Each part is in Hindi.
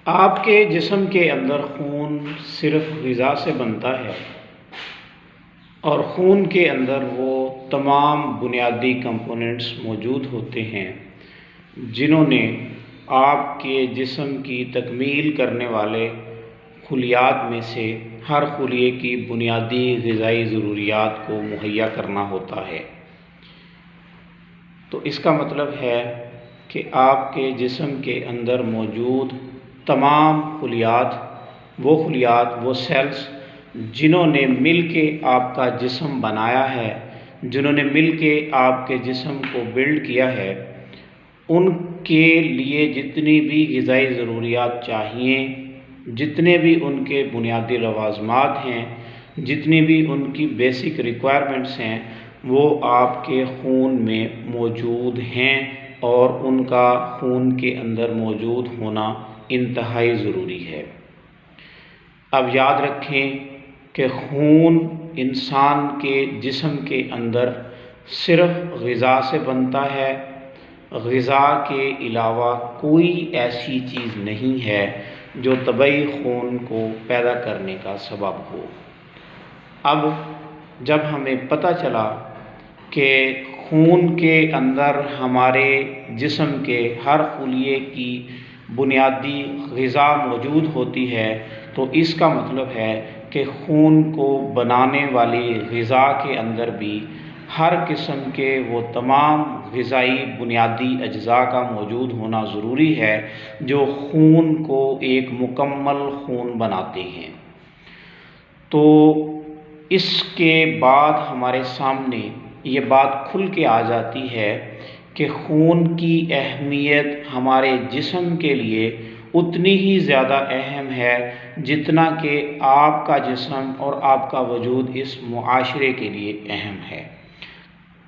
आपके जिस्म के अंदर खून सिर्फ ग़िज़ा से बनता है और खून के अंदर वो तमाम बुनियादी कंपोनेंट्स मौजूद होते हैं जिन्होंने आपके जिस्म की तकमील करने वाले खुलियात में से हर खुलिये की बुनियादी ग़िज़ाई ज़रूरियात को मुहैया करना होता है। तो इसका मतलब है कि आपके जिस्म के अंदर मौजूद तमाम खुलियात वो सेल्स जिन्होंने मिल के आपका जिस्म बनाया है, जिन्होंने मिल के आपके जिस्म को बिल्ड किया है, उनके लिए जितनी भी ग़िज़ाई ज़रूरियात चाहिए, जितने भी उनके बुनियादी लवाज़मात हैं, जितनी भी उनकी बेसिक रिक्वायरमेंट्स हैं, वो आपके खून में मौजूद हैं और उनका खून के अंदर मौजूद होना इंतहाई ज़रूरी है। अब याद रखें कि खून इंसान के जिस्म के अंदर सिर्फ़ ग़िज़ा से बनता है। ग़िज़ा के अलावा कोई ऐसी चीज़ नहीं है जो तबई खून को पैदा करने का सबब हो। अब जब हमें पता चला कि खून के अंदर हमारे जिस्म के हर खुलिये की बुनियादी ग़िज़ा मौजूद होती है, तो इसका मतलब है कि खून को बनाने वाली ग़िज़ा के अंदर भी हर किस्म के वो तमाम ग़िज़ाई बुनियादी अज्ज़ा का मौजूद होना ज़रूरी है जो खून को एक मुकम्मल खून बनाते हैं। तो इसके बाद हमारे सामने ये बात खुल के आ जाती है कि खून की अहमियत हमारे जिस्म के लिए उतनी ही ज़्यादा अहम है जितना कि आपका जिस्म और आपका वजूद इस मुआशरे के लिए अहम है।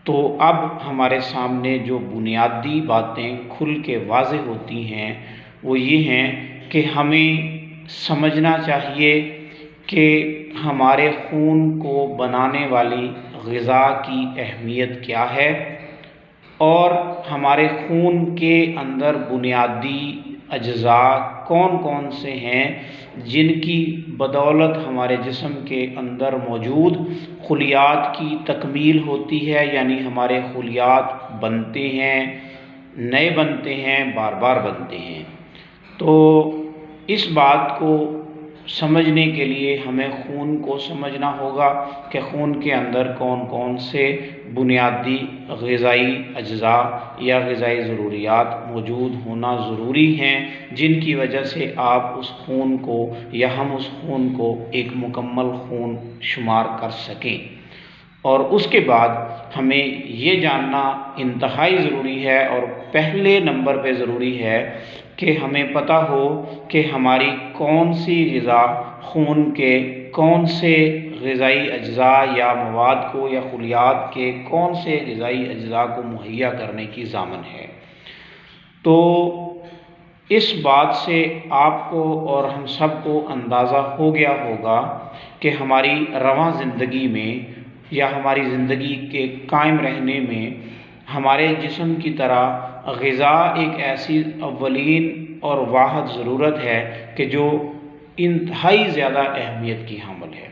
तो अब हमारे सामने जो बुनियादी बातें खुल के वाज़ेह होती हैं वो ये हैं कि हमें समझना चाहिए कि हमारे खून को बनाने वाली ग़िज़ा की अहमियत क्या है और हमारे खून के अंदर बुनियादी अज्ज़ा कौन कौन से हैं जिनकी बदौलत हमारे जिस्म के अंदर मौजूद खुलियात की तकमील होती है, यानी हमारे खुलियात बनते हैं, नए बनते हैं, बार बार बनते हैं। तो इस बात को समझने के लिए हमें खून को समझना होगा कि खून के अंदर कौन कौन से बुनियादी ग़िज़ाई अज्ज़ा या ग़िज़ाई ज़रूरियात मौजूद होना ज़रूरी हैं जिनकी वजह से आप उस खून को या हम उस खून को एक मुकम्मल खून शुमार कर सकें। और उसके बाद हमें ये जानना इंतहाई ज़रूरी है और पहले नंबर पे ज़रूरी है कि हमें पता हो कि हमारी कौन सी ग़िज़ा खून के कौन से ग़िज़ाई अज्ज़ा या मवाद को या खुलियात के कौन से ग़िज़ाई अज्ज़ा को मुहैया करने की ज़ामन है। तो इस बात से आपको और हम सब को अंदाज़ा हो गया होगा कि हमारी रवां ज़िंदगी में या हमारी ज़िंदगी के कायम रहने में हमारे जिस्म की तरह ग़िज़ा एक ऐसी अव्वलीन और वाहिद ज़रूरत है कि जो इंतहाई ज़्यादा अहमियत की हामिल है।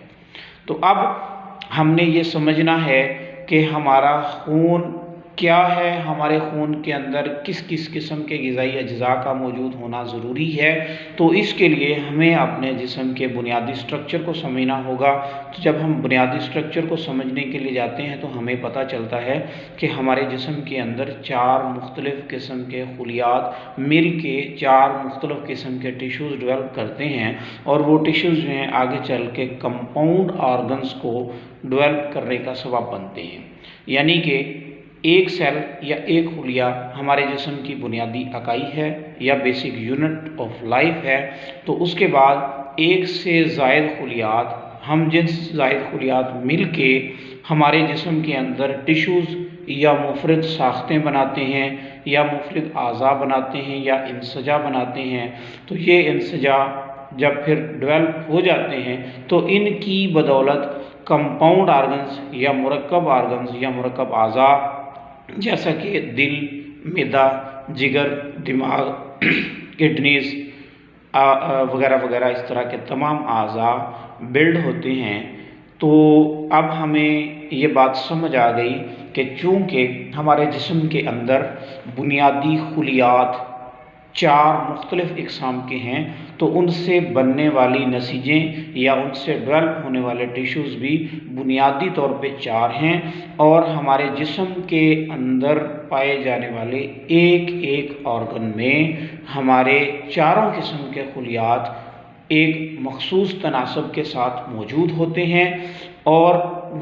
तो अब हमने ये समझना है कि हमारा खून क्या है, हमारे खून के अंदर किस किस किस्म के ग़िज़ाई अज्ज़ा का मौजूद होना ज़रूरी है। तो इसके लिए हमें अपने जिस्म के बुनियादी स्ट्रक्चर को समझना होगा। तो जब हम बुनियादी स्ट्रक्चर को समझने के लिए जाते हैं तो हमें पता चलता है कि हमारे जिस्म के अंदर 4 मुख्तलिफ़ किस्म के खुलियात मिल के 4 मुख्तलिफ़ किस्म के टिश्यूज़ डेवलप करते हैं और वो टिश्यूज़ जो हैं आगे चल के कंपाउंड ऑर्गन्स को डेवलप करने का सबब बनते हैं। यानी कि एक सेल या एक खुलिया हमारे जिस्म की बुनियादी इकाई है या बेसिक यूनिट ऑफ लाइफ है। तो उसके बाद एक से ज़ायद खुलियात हम जिन ज़ायद खुलियात मिल के हमारे जिस्म के अंदर टिश्यूज़ या मुफरद साख्तें बनाते हैं या मुफरद आज़ा बनाते हैं या इंसजा बनाते हैं। तो ये इंसजा जब फिर डेवलप हो जाते हैं तो इनकी बदौलत कंपाउंड ऑर्गन्स या मुरक्कब ऑर्गन्स या मुरक्कब आज़ा जैसा कि दिल, मैदा, जिगर, दिमाग, किडनीज़ वगैरह वगैरह इस तरह के तमाम अज़ा बिल्ड होते हैं। तो अब हमें ये बात समझ आ गई कि चूँकि हमारे जिस्म के अंदर बुनियादी खुलियात 4 मुख्तलिफ़ इक़साम के हैं, तो उनसे बनने वाली नसीजें या उनसे डेवलप होने वाले टिश्यूज़ भी बुनियादी तौर पे 4 हैं और हमारे जिस्म के अंदर पाए जाने वाले एक एक ऑर्गन में हमारे चारों किस्म के खुलियात एक मख़सूस तनासब के साथ मौजूद होते हैं और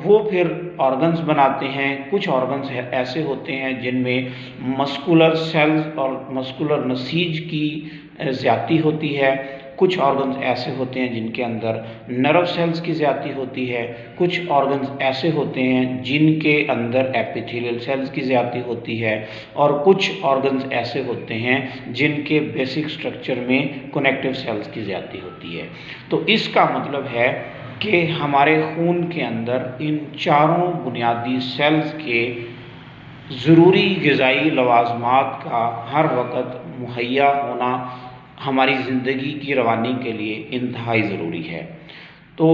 वो फिर ऑर्गन्स बनाते हैं। कुछ ऑर्गन्स ऐसे होते हैं जिनमें मस्कुलर सेल्स और मस्कुलर नसीज की ज़्यादती होती है। कुछ ऑर्गन्स ऐसे होते हैं जिनके अंदर नर्व सेल्स की ज़्यादती होती है। कुछ ऑर्गन्स ऐसे होते हैं जिनके अंदर एपिथेलियल सेल्स की ज़्यादती होती है और कुछ ऑर्गन्स ऐसे होते हैं जिनके बेसिक स्ट्रक्चर में कनेक्टिव सेल्स की ज़्यादती होती है। तो इसका मतलब है कि हमारे खून के अंदर इन चारों बुनियादी सेल्स के ज़रूरी ग़िज़ाई लवाज़मात का हर वक्त मुहैया होना हमारी ज़िंदगी की रवानी के लिए इंतहाई ज़रूरी है। तो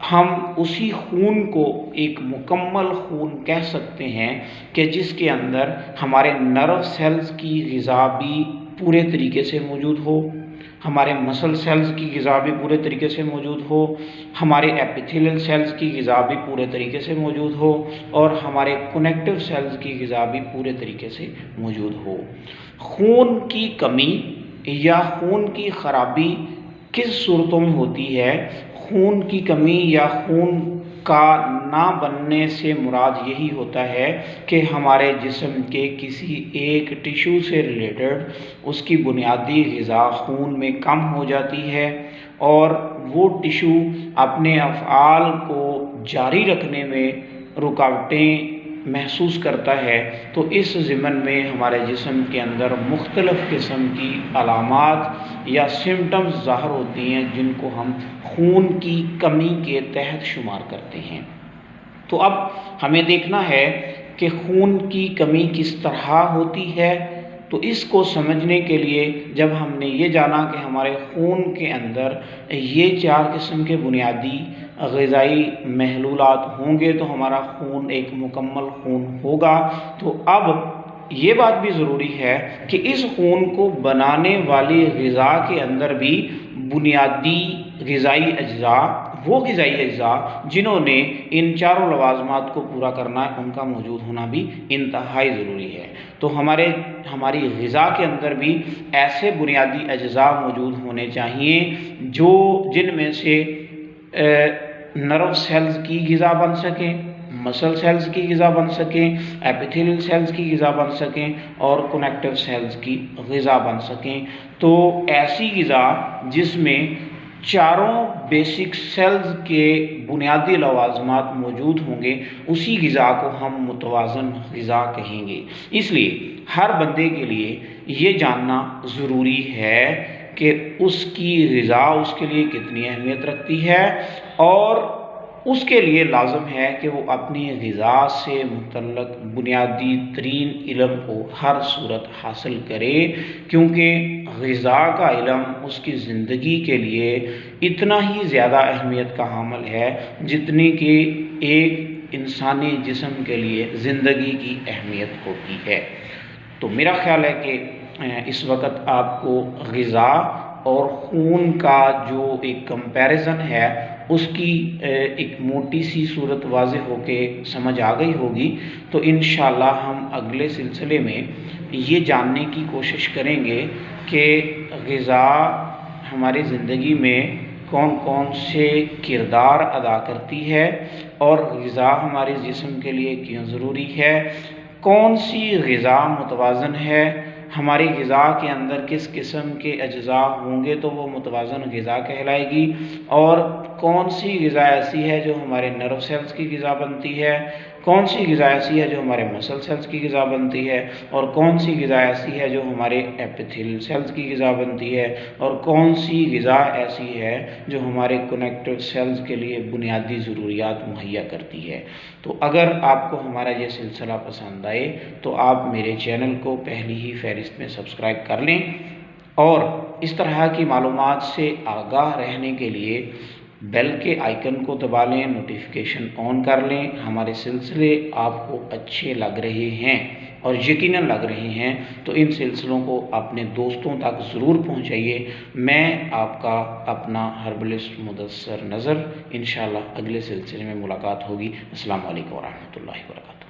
हम उसी खून को एक मुकम्मल खून कह सकते हैं कि जिसके अंदर हमारे नर्व सेल्स की ग़िज़ा भी पूरे तरीके से मौजूद हो, हमारे मसल सेल्स की ग़िज़ा भी पूरे तरीके से मौजूद हो, हमारे एपिथेलियल सेल्स की ग़िज़ा भी पूरे तरीके से मौजूद हो और हमारे कनेक्टिव सेल्स की ग़िज़ा भी पूरे तरीके से मौजूद हो। खून की कमी या खून की ख़राबी किस सूरतों में होती है? खून की कमी या खून का ना बनने से मुराद यही होता है कि हमारे जिस्म के किसी एक टिश्यू से रिलेटेड उसकी बुनियादी ग़िज़ा खून में कम हो जाती है और वो टिश्यू अपने अफ़आल को जारी रखने में रुकावटें महसूस करता है। तो इस ज़िमन में हमारे जिस्म के अंदर मुख्तलिफ़ किस्म की अलामात या सिम्टम्स ज़ाहिर होती हैं जिनको हम खून की कमी के तहत शुमार करते हैं। तो अब हमें देखना है कि खून की कमी किस तरह होती है। तो इसको समझने के लिए जब हमने ये जाना कि हमारे खून के अंदर ये 4 किस्म के बुनियादी ग़िज़ाई महलूलात होंगे तो हमारा खून एक मुकम्मल खून होगा। तो अब ये बात भी ज़रूरी है कि इस खून को बनाने वाली ग़िज़ा के अंदर भी बुनियादी ग़िज़ाई अज्जा, वो ग़िज़ाई अज्जा जिन्होंने इन चारों लवाज़मात को पूरा करना है, उनका मौजूद होना भी इंतहाई ज़रूरी है। तो हमारी ग़िज़ा के अंदर भी ऐसे बुनियादी अज्जा मौजूद होने चाहिए जिनमें से नर्व सेल्स की ग़िज़ा बन सकें, मसल सेल्स की ग़िज़ा बन सकें, एपिथेलियल सेल्स की ग़िज़ा बन सकें और कनेक्टिव सेल्स की ग़िज़ा बन सकें। तो ऐसी ग़िज़ा जिसमें चारों बेसिक सेल्स के बुनियादी लवाज़मात मौजूद होंगे, उसी ग़िज़ा को हम मुतवाज़न ग़िज़ा कहेंगे। इसलिए हर बंदे के लिए ये जानना ज़रूरी है कि उसकी ग़िज़ा उसके लिए कितनी अहमियत रखती है और उसके लिए लाज़म है कि वो अपनी ग़िज़ा से मुतल्लक़ बुनियादी तरीन इल्म को हर सूरत हासिल करे, क्योंकि ग़िज़ा का इल्म उसकी ज़िंदगी के लिए इतना ही ज़्यादा अहमियत का हामिल है जितनी कि एक इंसानी जिस्म के लिए ज़िंदगी की अहमियत होती है। तो मेरा ख़्याल है कि इस वक्त आपको ग़िज़ा और खून का जो एक कंपैरिज़न है उसकी एक मोटी सी सूरत वाज़ेह होके समझ आ गई होगी। तो इंशाअल्लाह हम अगले सिलसिले में ये जानने की कोशिश करेंगे कि ग़िज़ा हमारी ज़िंदगी में कौन कौन से किरदार अदा करती है और ग़िज़ा हमारे जिस्म के लिए क्यों ज़रूरी है, कौन सी ग़िज़ा मुतवाज़न है, हमारी ग़िज़ा के अंदर किस किस्म के अज्जा होंगे तो वो मुतवाज़न ग़िज़ा कहलाएगी और कौन सी ग़िज़ा ऐसी है जो हमारे नर्व सेल्स की ग़िज़ा बनती है, कौन सी ग़िज़ा ऐसी है जो हमारे मसल सेल्स की ग़िज़ा बनती है और कौन सी ग़िज़ा ऐसी है जो हमारे एपिथेलियल सेल्स की ग़िज़ा बनती है और कौन सी ग़िज़ा ऐसी है जो हमारे कनेक्टिव सेल्स के लिए बुनियादी ज़रूरियात मुहैया करती है। तो अगर आपको हमारा ये सिलसिला पसंद आए तो आप मेरे चैनल को पहली ही फ़हरिस्त में सब्सक्राइब कर लें और इस तरह की मालूमात से आगाह रहने के लिए बेल के आइकन को दबा लें, नोटिफिकेशन ऑन कर लें। हमारे सिलसिले आपको अच्छे लग रहे हैं और यकीनन लग रहे हैं तो इन सिलसिलों को अपने दोस्तों तक ज़रूर पहुंचाइए। मैं आपका अपना हर्बलिस्ट मुदस्सर नज़र, इंशाअल्लाह अगले सिलसिले में मुलाकात होगी। अस्सलाम वालेकुम व रहमतुल्लाहि व बरकातुहू।